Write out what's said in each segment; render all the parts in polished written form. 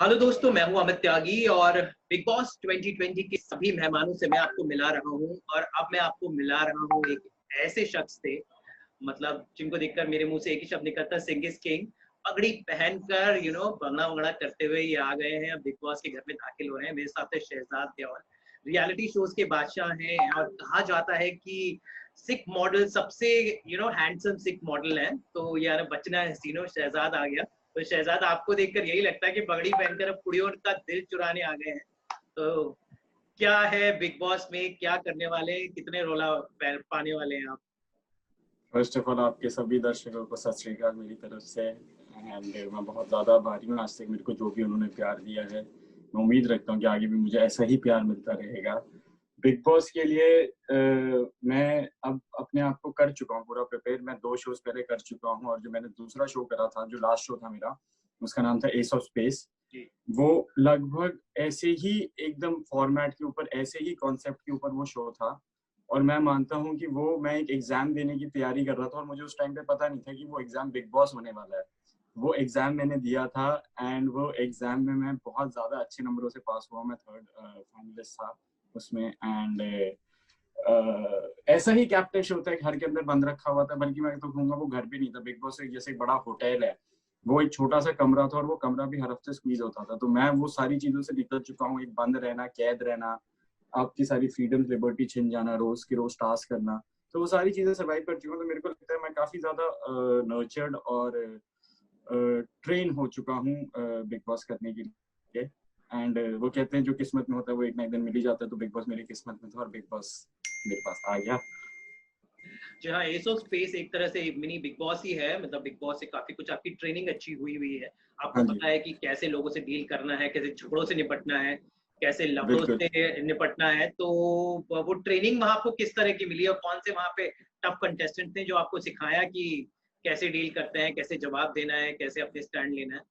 Hello दोस्तों, मैं हूं अमित त्यागी और बिग बॉस 2020 के सभी मेहमानों से मैं आपको मिला रहा हूं। और अब मैं आपको मिला रहा हूं एक ऐसे शख्स से, मतलब जिनको देखकर मेरे मुंह से एक ही शब्द निकलता, सिंह इज किंग। पगड़ी पहनकर बंगड़ा वंगड़ा करते हुए ये आ गए हैं, अब बिग बॉस के घर में दाखिल हो रहे हैं। मेरे साथ है शहजाद देओल, रियलिटी शोज के बादशाह हैं और कहा जाता है कि सिख मॉडल सबसे हैंडसम सिख मॉडल है। तो यार बचना है हसीनो, शहजाद आ गया। तो शहजाद, आपको देखकर यही लगता है कि पगड़ी पहनकर अब कुड़ियों का दिल चुराने आ गए हैं। तो क्या है बिग बॉस में, क्या करने वाले हैं, कितने रोला पाने वाले हैं आप? फर्स्ट ऑफ ऑल आपके सभी दर्शकों को सत श्री अकाल मेरी तरफ से। एंड मैं बहुत ज़्यादा आभारी हूँ आज तक मेरे को जो भी उन्होंने प्यार दिया है। मैं उम्मीद रखता हूँ कि आगे भी मुझे ऐसा ही प्यार मिलता रहेगा। बिग बॉस के लिए मैं अब अपने आप को कर चुका हूँ पूरा प्रिपेयर। मैं 2 शोज पहले कर चुका हूँ और जो मैंने दूसरा शो करा था, जो लास्ट शो था मेरा, उसका नाम था एस ऑफ स्पेस। वो लगभग ऐसे ही एकदम फॉर्मेट के ऊपर, ऐसे ही कॉन्सेप्ट के ऊपर वो शो था। और मैं मानता हूँ कि वो मैं एक एग्जाम देने की तैयारी कर रहा था और मुझे उस टाइम पे पता नहीं था कि वो एग्जाम बिग बॉस होने वाला है। वो एग्जाम मैंने दिया था एंड वो एग्जाम में मैं बहुत ज्यादा अच्छे नंबरों से पास हुआ। मैं 3rd फाइनलिस्ट था उसमें। एंड ऐसा ही कैप्टन होता है, घर के अंदर बंद रखा हुआ था, बल्कि मैं तो कहूंगा वो घर भी नहीं था। बिग बॉस एक जैसे एक बड़ा होटल है, वो एक छोटा सा कमरा था और वो कमरा भी हर हफ्ते स्क्वीज होता था। तो मैं वो सारी चीजों से निकल चुका हूँ। एक बंद रहना, कैद रहना, आपकी सारी फ्रीडम लिबर्टी छिन जाना, रोज की रोज टास्क करना, तो वो सारी चीजें सर्वाइव कर चुका हूँ। तो मेरे को लगता है मैं काफी ज्यादा नर्चर्ड और ट्रेन हो चुका हूँ बिग बॉस करने के लिए। एंड वो कहते हैं जो किस्मत में होता है वो एक ना एक दिन मिल ही जाता है। तो बिग बॉस मेरी किस्मत में था और बिग बॉस मेरे पास आ गया। जी हाँ, एस ऑफ स्पेस एक तरह से मिनी बिग बॉस ही है। मतलब बिग बॉस से काफी कुछ आपकी ट्रेनिंग अच्छी हुई हुई है। आपको हाँ जी, पता है कि कैसे लोगों से डील करना है, कैसे झगड़ों से निपटना है, कैसे लफड़ों बिल्कुल। से निपटना है। तो वो ट्रेनिंग वहां आपको किस तरह की मिली और कौन से वहां पे टफ कंटेस्टेंट थे जो आपको सिखाया कि कैसे डील करते हैं, कैसे जवाब देना है, कैसे अपने स्टैंड लेना है?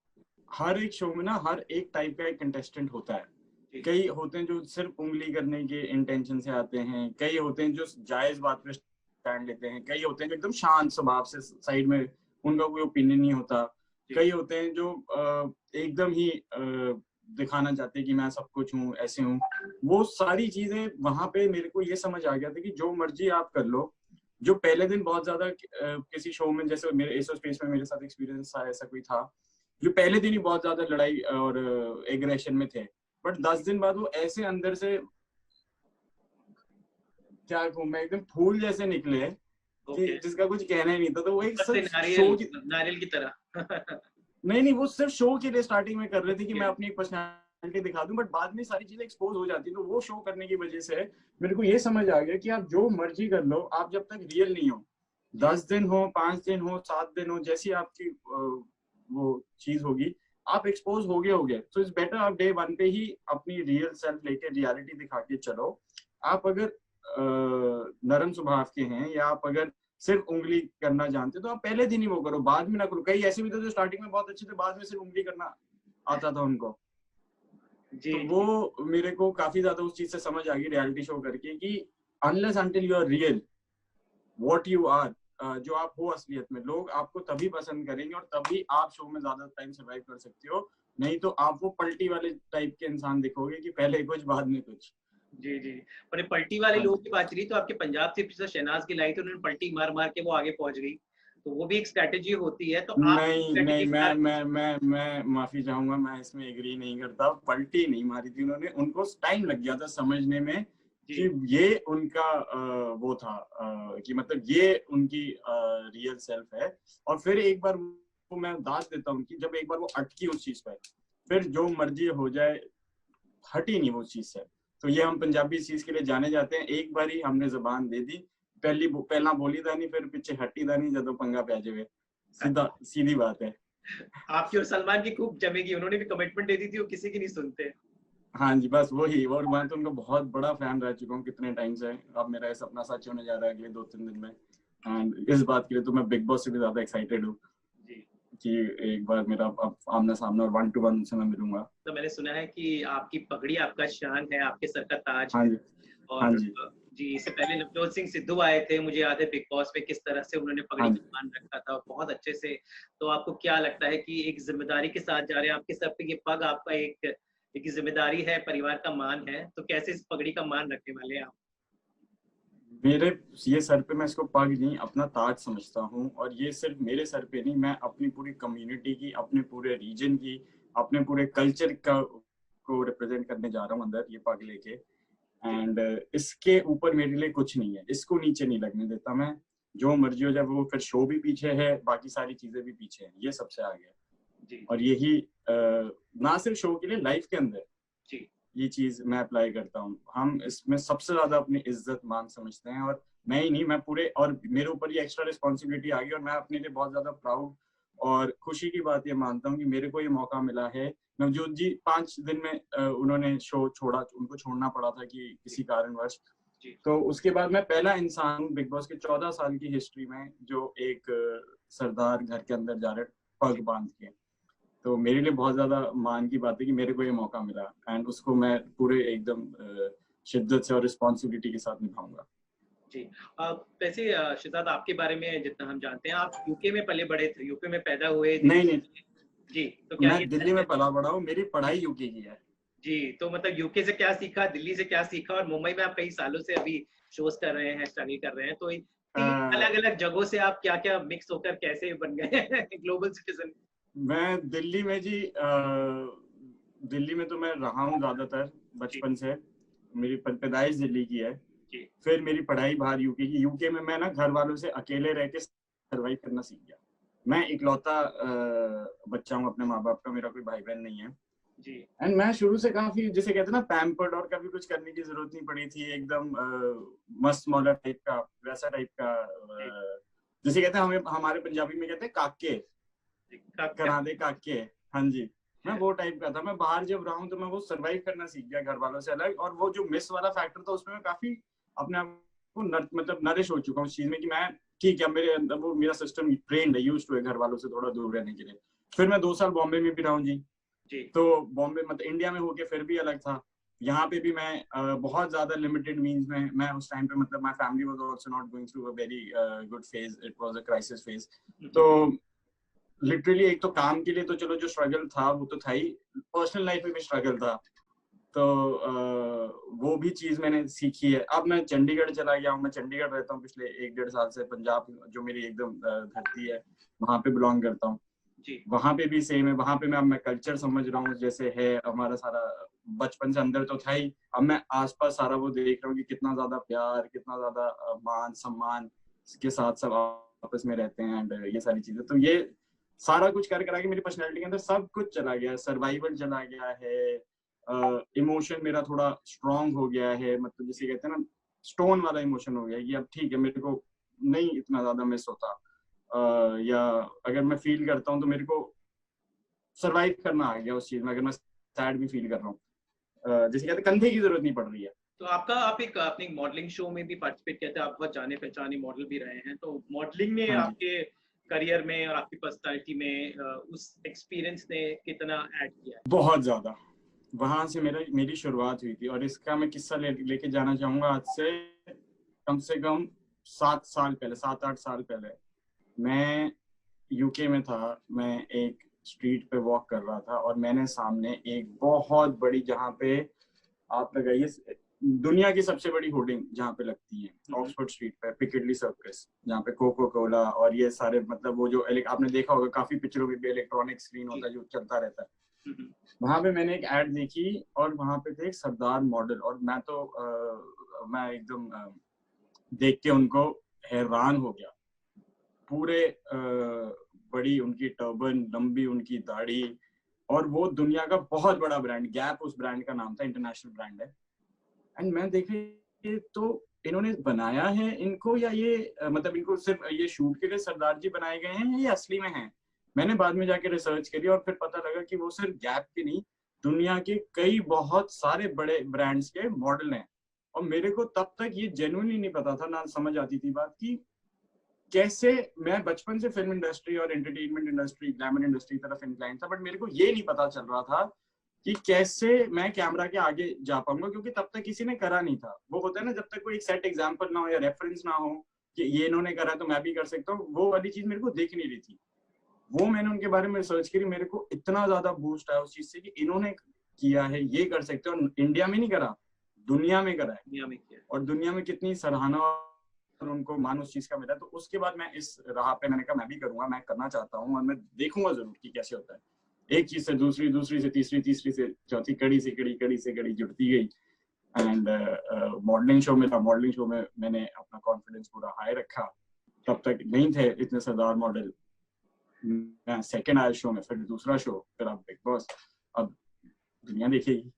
हर एक शो में ना हर एक टाइप का एक कंटेस्टेंट होता है। जी कई होते हैं जो सिर्फ उंगली करने के इंटेंशन से आते हैं, कई होते हैं जो जायज बात पे स्टैंड लेते हैं, कई होते हैं जो एकदम शांत स्वभाव से साइड में, उनका कोई ओपिनियन नहीं होता। जी कई होते हैं जो एकदम ही दिखाना चाहते हैं कि मैं सब कुछ हूँ, ऐसे हूँ। वो सारी चीजें वहां पे मेरे को ये समझ आ गया था कि जो मर्जी आप कर लो। जो पहले दिन बहुत ज्यादा किसी शो में, जैसे मेरे एसो स्पेस में मेरे साथ एक्सपीरियंस था, ऐसा कोई था जो पहले दिन ही बहुत ज्यादा लड़ाई और एग्रेशन में थे, बट 10 दिन बाद वो ऐसे अंदर से, क्या कहूँ मैं, एकदम फूल जैसे निकले कि ओके। जिसका कुछ कहना ही नहीं था। तो वो एक ऊपर से सिर्फ नारियल, शो की, नारियल की तरह। नहीं नहीं, वो सिर्फ शो के लिए स्टार्टिंग में कर रहे थे कि ओके। मैं अपनी एक पर्सनैलिटी दिखा दूं, बट बाद में सारी चीजें एक्सपोज हो जाती। तो वो शो करने की वजह से मेरे को ये समझ आ गया कि आप जो मर्जी कर लो, आप जब तक रियल नहीं हो, जी 10 दिन हो, 5 दिन हो, 7 दिन हो, जैसी आपकी वो चीज होगी, आप एक्सपोज हो गए। तो इट्स बेटर आप डे 1 पे ही अपनी रियल सेल्फ लेके रियलिटी दिखा के चलो। आप अगर नरम स्वभाव के हैं या आप अगर सिर्फ उंगली करना जानते तो आप पहले दिन ही वो करो, बाद में ना करो। कई ऐसे भी थे जो स्टार्टिंग में बहुत अच्छे थे, बाद में सिर्फ उंगली करना आता था उनको। जी तो जी। वो मेरे को काफी ज्यादा उस चीज से समझ आ गई रियलिटी शो करके कि unless until you are real what you are, जो आप हो असलियत में, लोग आपको तभी पसंद करेंगे और तभी आप शो में ज्यादा टाइम सर्वाइव कर सकते हो। नहीं तो आप वो पलटी वाले टाइप के इंसान दिखोगे कि पहले कुछ बाद में कुछ। जी जी। और ये पलटी वाले हाँ लोगों जी। की बात चली तो आपके पंजाब से पिछले शहनाज की लाई थी, उन्होंने पलटी मार मार के वो आगे पहुंच गई। तो वो भी एक स्ट्रेटेजी होती है। तो आप नहीं स्ट्रेटेजी नहीं, के मैं साथ मैं मैं मैं माफी चाहूंगा, मैं इसमें एग्री नहीं करता। पलटी नहीं मारी थी उन्होंने, उनको टाइम लग गया था समझने में जी कि ये उनका वो था, कि मतलब ये उनकी रियल सेल्फ है। और फिर एक बार वो मैं दाद देता हूँ उनकी, जब एक बार वो अटकी उस चीज पर, फिर जो मर्जी हो जाए, हटी नहीं वो उस चीज से। तो ये हम पंजाबी इस चीज के लिए जाने जाते हैं, एक बार ही हमने जबान दे दी, पहला बोली था नहीं, फिर पीछे हटी था नहीं, जदों पंगा पै जावे। सीधा सीधी बात है। आपकी और सलमान की खूब जमेगी। उन्होंने भी कमिटमेंट दे दी थी, वो किसी की नहीं सुनते। हाँ जी, बस वही। और मैं तो उनका बहुत बड़ा फैन रह चुका हूँ कितने टाइम से। अब मेरा ये सपना सच होने जा रहा है अगले 2-3 दिन में। एंड इस बात के लिए तो मैं बिग बॉस से भी ज्यादा एक्साइटेड हूँ जी। कि एक बार मेरा अब आमना सामना और 1-to-1 से मैं मिलूंगा। तो मैंने सुना है कि आपकी पगड़ी आपका शान है, आपके सर का ताज हाँ है। जी। हाँ और जी। जी, इससे पहले नवजोत सिंह सिद्धू आए थे, मुझे याद है बिग बॉस में किस तरह से उन्होंने पगड़ी हाँ का मान रखा था बहुत अच्छे से। तो आपको क्या लगता है कि एक ज़िम्मेदारी के साथ जा रहे हैं, आपके सर पे ये पग आपका एक ज़िम्मेदारी है, परिवार का मान है, तो कैसे इस पगड़ी का मान रखने वाले हैं आप? मेरे ये सर पे मैं इसको पग नहीं अपना ताज समझता हूँ, और ये सिर्फ मेरे सर पे नहीं, मैं अपनी पूरी कम्युनिटी की, अपने पूरे रीजन की, अपने पूरे कल्चर का को रिप्रेजेंट करने जा रहा हूँ अंदर ये पग लेके। जी, एंड इसके ऊपर मेरे लिए कुछ नहीं है, इसको नीचे नहीं लगने देता मैं। जो मर्जी हो जाए, वो फिर शो भी पीछे है, बाकी सारी चीजें भी पीछे हैं, ये सबसे आगे है। जी, और यही ना सिर्फ शो के लिए, लाइफ के अंदर जी, ये चीज मैं अप्लाई करता हूँ। हम इसमें सबसे ज्यादा अपनी इज्जत मान समझते हैं, और मैं ही नहीं, मैं पूरे, और मेरे ऊपर ये एक्स्ट्रा रिस्पॉन्सिबिलिटी आ गई, और मैं अपने लिए बहुत ज्यादा प्राउड और खुशी की बात ये मानता हूँ कि मेरे को ये मौका मिला है। नवजोत जी 5 दिन में उन्होंने शो छोड़ा, उनको छोड़ना पड़ा था कि जी, किसी कारणवश। जी, तो उसके बाद मैं पहला इंसान हूँ बिग बॉस के 14 साल की हिस्ट्री में जो एक सरदार घर के अंदर जा रहे पग जी। बांध के। तो मेरे लिए बहुत ज्यादा मान की बात है कि मेरे को ये मौका मिला, एंड उसको मैं पूरे एकदम शिद्दत से और रिस्पॉन्सिबिलिटी के साथ निभाऊंगा। जी। वैसे शहज़ाद आपके बारे में जितना हम जानते हैं, आप यूके में पले-बड़े थे, यूके में पैदा हुए, नहीं दिल्ली नहीं, में जी, तो क्या मैं ये दिल्ली सच में है? पला बड़ा हूँ, मेरी पढ़ाई यूके की है। जी, तो मतलब यूके से क्या सीखा, दिल्ली से क्या सीखा और मुंबई में आप कई सालों से अभी शोज़ कर रहे हैं, स्टडी कर रहे हैं, तो इन 3 अ, अलग-अलग जगहों से आप क्या-क्या मिक्स होकर कैसे बन गए हैं ग्लोबल सिटीज़न? मैं दिल्ली में जी, दिल्ली में तो मैं रहा हूँ ज्यादातर जी, बचपन से। मेरी पैदाइश दिल्ली की है। जी, फिर मेरी पढ़ाई बाहर यूके की। यूके में मैं ना घर वालों से अकेले रह के सर्वाइव करना सीख गया। मैं इकलौता बच्चा हूँ अपने माँ बाप का, मेरा कोई भाई बहन नहीं है। जी, एंड मैं शुरू से काफी, जिसे कहते हैं ना, पैम्पर्ड, और कभी कुछ करने की जरूरत नहीं पड़ी थी, एकदम मस्त मौला टाइप का, वैसा टाइप का, जी, जिसे कहते हैं, हमें हमारे पंजाबी में कहते हैं काके, जी, कब क्या करा दे काके। हाँ जी, मैं वो टाइप का था। मैं बाहर जब रहा हूँ तो मैं वो सरवाइव करना सीख गया घर वालों से अलग, और वो जो मिस वाला फैक्टर था उसमें मैं काफी अपने आप को मतलब नरिश हो चुका हूँ उस चीज में कि मैं, ठीक है, मेरे अंदर वो मेरा सिस्टम ट्रेंड है, यूज टू है घर वालों से थोड़ा दूर रहने के लिए। फिर मैं 2 साल बॉम्बे में भी रहा हूँ जी। जी, तो बॉम्बे मतलब इंडिया में होके फिर भी अलग था। यहाँ पे भी मैं बहुत ज्यादा लिमिटेड मीन्स में, मैं उस टाइम पे, मतलब my family was also not going through a very good phase, it was a crisis phase. हुँ, तो हुँ, लिटरली एक तो काम के लिए तो चलो जो स्ट्रगल था वो तो था ही, पर्सनल लाइफ में भी स्ट्रगल था। तो वो भी चीज मैंने सीखी है। अब मैं चंडीगढ़ चला गया हूँ, मैं चंडीगढ़ रहता हूँ पिछले 1 डेढ़ साल से। पंजाब जो मेरी एकदम धरती है, वहां पे बिलोंग करता हूँ। जी, वहां पे भी सेम है, वहां पे मैं कल्चर समझ रहा हूँ, जैसे है हमारा सारा, बचपन से अंदर तो था ही, अब मैं आसपास सारा वो देख रहा हूँ कि कितना ज्यादा प्यार, कितना ज्यादा मान सम्मान के साथ सब आपस में रहते हैं, एंड ये सारी चीजें। तो ये सारा कुछ कर करा के मेरी पर्सनैलिटी के अंदर सब कुछ चला गया है। सर्वाइवल चला गया है, इमोशन मेरा थोड़ा स्ट्रांग हो गया है, मतलब जिसे कहते हैं ना, स्टोन वाला इमोशन हो गया है कि अब ठीक है, मेरे को नहीं इतना ज्यादा मिस होता। या अगर मैं फील करता हूँ तो मेरे को सरवाइव करना आ गया उस चीज में। अगर मैं सैड भी फील कर रहा हूँ, जैसे कहते हैं, कंधे की जरूरत नहीं पड़ रही है। तो आपका आप एक अपने मॉडलिंग शो में भी पार्टिसिपेट किए थे, आप बहुत जाने-पहचाने मॉडल भी रहे हैं, तो मॉडलिंग ने हाँ जी, आपके करियर में और आपकी पर्सनैलिटी में उस एक्सपीरियंस ने कितना ऐड किया है? बहुत ज्यादा। वहां से मेरी शुरुआत हुई थी, और इसका मैं किस्सा लेके जाना चाहूंगा। आज से कम 7 साल पहले, 7 8 साल पहले, मैं यूके में था। मैं एक स्ट्रीट पे वॉक कर रहा था, और मैंने सामने एक बहुत बड़ी, जहाँ पे आप लगाइए, दुनिया की सबसे बड़ी होर्डिंग जहाँ पे लगती है, हुँ, हुँ, ऑक्सफोर्ड स्ट्रीट पे, पिकेडली सर्कस, जहाँ पे कोको कोला और ये सारे, मतलब वो जो आपने देखा होगा काफी पिक्चरों में भी इलेक्ट्रॉनिक स्क्रीन जी। होता है जो चलता रहता है। हुँ, हुँ, वहां पे मैंने एक एड देखी, और वहां पे थे एक सरदार मॉडल, और मैं तो मैं एकदम देख के उनको हैरान हो गया। पूरे बड़ी उनकी टर्बन, लंबी उनकी दाढ़ी, और वो दुनिया का बहुत बड़ा ब्रांड, गैप उस ब्रांड का नाम था, इंटरनेशनल ब्रांड है। एंड मैं देखे, ये तो इन्होंने बनाया है इनको, या ये मतलब इनको सिर्फ ये शूट के लिए सरदार जी बनाए गए हैं, या ये असली में हैं। मैंने बाद में जाके रिसर्च करी, और फिर पता लगा कि वो सिर्फ गैप के नहीं, दुनिया के कई बहुत सारे बड़े ब्रांड्स के मॉडल हैं। और मेरे को तब तक ये जेन्युइनली नहीं पता था, ना समझ आती थी बात की कैसे। मैं बचपन से फिल्म इंडस्ट्री और एंटरटेनमेंट इंडस्ट्री, ग्लैमर इंडस्ट्री की तरफ इंक्लाइन था, बट मेरे को ये नहीं पता चल रहा था कि कैसे मैं कैमरा के आगे जा पाऊंगा, क्योंकि तब तक किसी ने करा नहीं था। वो होता है ना, जब तक कोई एक सेट एग्जांपल ना हो या रेफरेंस ना हो कि ये इन्होंने करा तो मैं भी कर सकता हूँ, वो वाली चीज मेरे को दिख नहीं रही थी। वो मैंने उनके बारे में रिसर्च करी, मेरे को इतना ज्यादा बूस्ट आया उस चीज से कि इन्होंने किया है, ये कर सकते हो। और इंडिया में नहीं करा, दुनिया में करा है, दुनिया में किया। और दुनिया में कितनी सराहना और उनको मान उस चीज का मिला। तो उसके बाद मैं इस राह पे मैंने कहा मैं भी करूंगा, मैं करना चाहता हूँ, और मैं देखूंगा जरूर कि कैसे होता है। एक चीज से दूसरी, दूसरी से तीसरी, तीसरी से चौथी, कड़ी से कड़ी, कड़ी से कड़ी जुड़ती गई। एंड मॉडलिंग शो में था, मॉडलिंग शो में मैंने अपना कॉन्फिडेंस पूरा हाई रखा। तब तक नहीं थे इतने सरदार मॉडल, मैं सेकंड आया शो में, फिर दूसरा शो, फिर अब बिग बॉस, अब दुनिया देखेगी।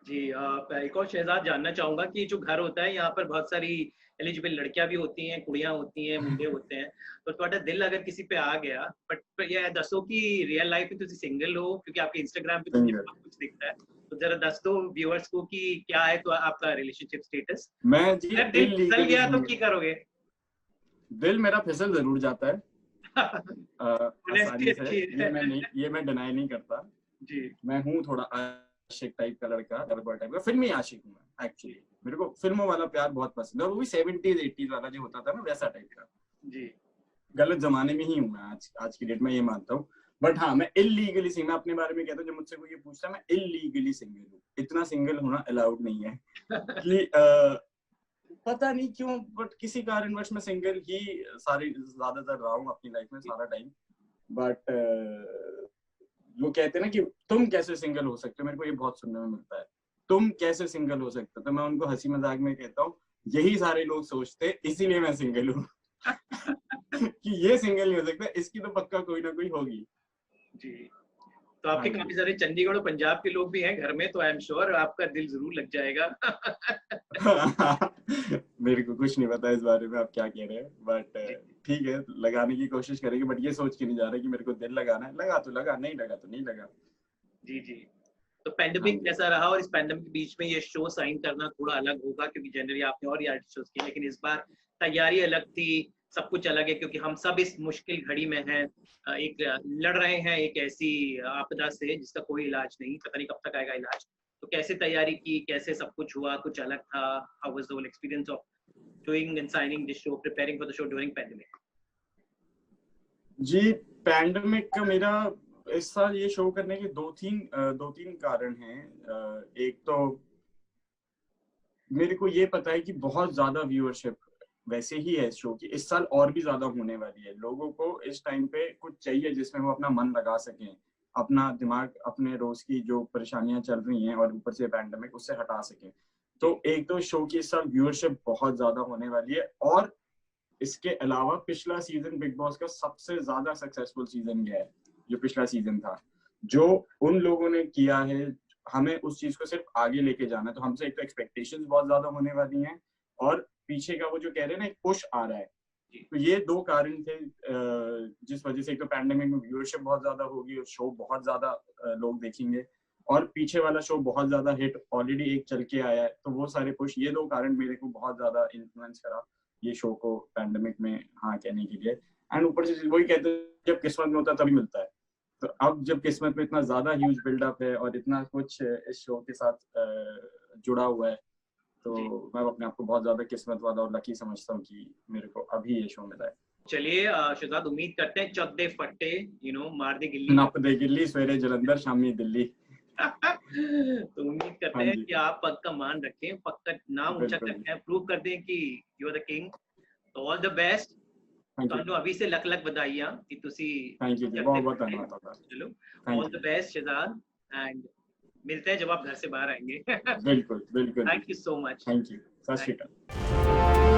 जी एक और शहजाद जानना चाहूंगा कि जो घर होता है यहाँ पर बहुत सारी एलिजिबल लड़कियां भी होती हैं, कुड़ियां होती हैं, मुंडे होते हैं, तो ਤੁਹਾਡਾ दिल अगर किसी पे आ गया, बट ये दसो कि रियल लाइफ में तुम सिंगल हो, क्योंकि आपके इंस्टाग्राम पे तो बहुत कुछ दिखता है, तो जरा दस दो व्यूअर्स को कि क्या है तो आपका रिलेशनशिप स्टेटस। मैं जी अगर दिल फिसल गया तो क्या करोगे? दिल मेरा फिसल जरूर जाता है आसानी से, ये मैं डिनाई नहीं करता जी। मैं हूँ थोड़ा आशिक टाइप का लड़का, लवर टाइप का, फिल्मी आशिक हूँ मैं एक्चुअली। मेरे को फिल्मों वाला प्यार बहुत पसंद है, और वो भी 70s 80s वाला जो होता था ना, वैसा टाइप का। जी। गलत जमाने में ही हूँ मैं आज की डेट में, ये मानता हूँ। बट हाँ, मैं इलीगली सिंगल, मैं अपने बारे में कहता हूँ, जब मुझसे कोई ये पूछता है, मैं इलीगली सिंगल हूँ। इतना सिंगल होना अलाउड नहीं है कि पता नहीं क्यों, बट किसी कारणवश मैं सिंगल ही ज्यादातर रहा हूँ अपनी लाइफ में सारा टाइम। बट वो कहते हैं ना कि तुम कैसे सिंगल हो सकते हो, मेरे को ये बहुत सुनने में मिलता है, तुम कैसे सिंगल हो सकते हो। तो मैं उनको हंसी मजाक में कहता हूँ, यही सारे लोग सोचते, इसीलिए मैं सिंगल हूँ कि ये सिंगल नहीं हो सकता, इसकी तो पक्का कोई ना कोई होगी। जी। तो आपके काफी सारे चंडीगढ़ और पंजाब के लोग भी हैं घर में, तो आई एम श्योर आपका दिल जरूर लग जाएगा मेरे को कुछ नहीं पता इस बारे में आप क्या कह रहे हैं, बट ठीक है, लगाने की कोशिश करेंगे, बट ये सोच के नहीं जा रहे कि मेरे को दिल लगाना है। लगा तो लगा, नहीं लगा तो नहीं लगा। जी जी। तो पैंडेमिक कैसा रहा, और इस पैंडेमिक के बीच में ये शो साइन करना थोड़ा अलग होगा, क्योंकि जनरली आपने और रियलिटी शोज किए, लेकिन इस बार तैयारी अलग थी, सब कुछ अलग है, क्योंकि हम सब इस मुश्किल घड़ी में हैं, एक लड़ रहे हैं एक ऐसी आपदा से जिसका कोई इलाज नहीं, पता नहीं कब तक आएगा इलाज। तो कैसे तैयारी की, कैसे सब कुछ हुआ, कुछ अलग था? How was the whole experience of doing and signing this show, preparing for the show during pandemic? जी, पैंडेमिक का मेरा इस साल ये शो करने के दो तीन कारण हैं। एक तो मेरे को ये पता है कि बहुत ज्यादा व्यूअरशिप वैसे ही है इस शो की, इस साल और भी ज्यादा होने वाली है। लोगों को इस टाइम पे कुछ चाहिए जिसमें वो अपना मन लगा सकें, अपना दिमाग अपने रोज की जो परेशानियां चल रही हैं और ऊपर से पैंडेमिक, उससे हटा सकें। तो एक तो शो की इस साल व्यूअरशिप बहुत ज्यादा होने वाली है, और इसके अलावा पिछला सीजन बिग बॉस का सबसे ज्यादा सक्सेसफुल सीजन गया है। जो पिछला सीजन था, जो उन लोगों ने किया है, हमें उस चीज को सिर्फ आगे लेके जाना है। तो हमसे एक तो एक्सपेक्टेशंस बहुत ज्यादा होने वाली हैं, और पीछे का वो जो कह रहे हैं ना, एक पुश आ रहा है। तो ये दो कारण थे जिस वजह से, एक तो पैंडेमिक में व्यूअरशिप बहुत ज्यादा होगी और शो बहुत ज्यादा लोग देखेंगे, और पीछे वाला शो बहुत ज्यादा हिट ऑलरेडी एक चल के आया है। तो वो सारे पुश, ये दो कारण मेरे को बहुत ज्यादा इन्फ्लुएंस करा ये शो को पैंडेमिक में हाँ कहने के लिए। एंड ऊपर से वही कहते हैं, जब किस्मत में होता है तभी मिलता है। तो अब जब किस्मत में इतना ज्यादा ह्यूज बिल्डअप है और इतना कुछ इस शो के साथ जुड़ा हुआ है, तो मैं अपने आप को बहुत ज्यादा किस्मत वाला और लकी समझता हूँ कि मेरे को अभी ये शो मिला है। चलिए शहजाद, उम्मीद करते हैं चक दे फट्टे, मार दे गिल्ली, नप दे गिल्ली, सवेरे जलंधर शामी दिल्ली तो उम्मीद करते हैं कि आप पद का मान रखें, पद का नाम ऊंचा रखें, प्रूव कर दें कि यू आर द किंग। तो ऑल द बेस्ट, ਤੁਹਾਨੂੰ अभी से लख लख बधाइयां कि ਤੁਸੀਂ थैंक यू जी, बहुत बहुत धन्यवाद। चलो all the best Shahzad, and मिलते हैं जब आप घर से बाहर आएंगे। बिल्कुल बिल्कुल, thank you so much. Thank you, सत श्री अकाल।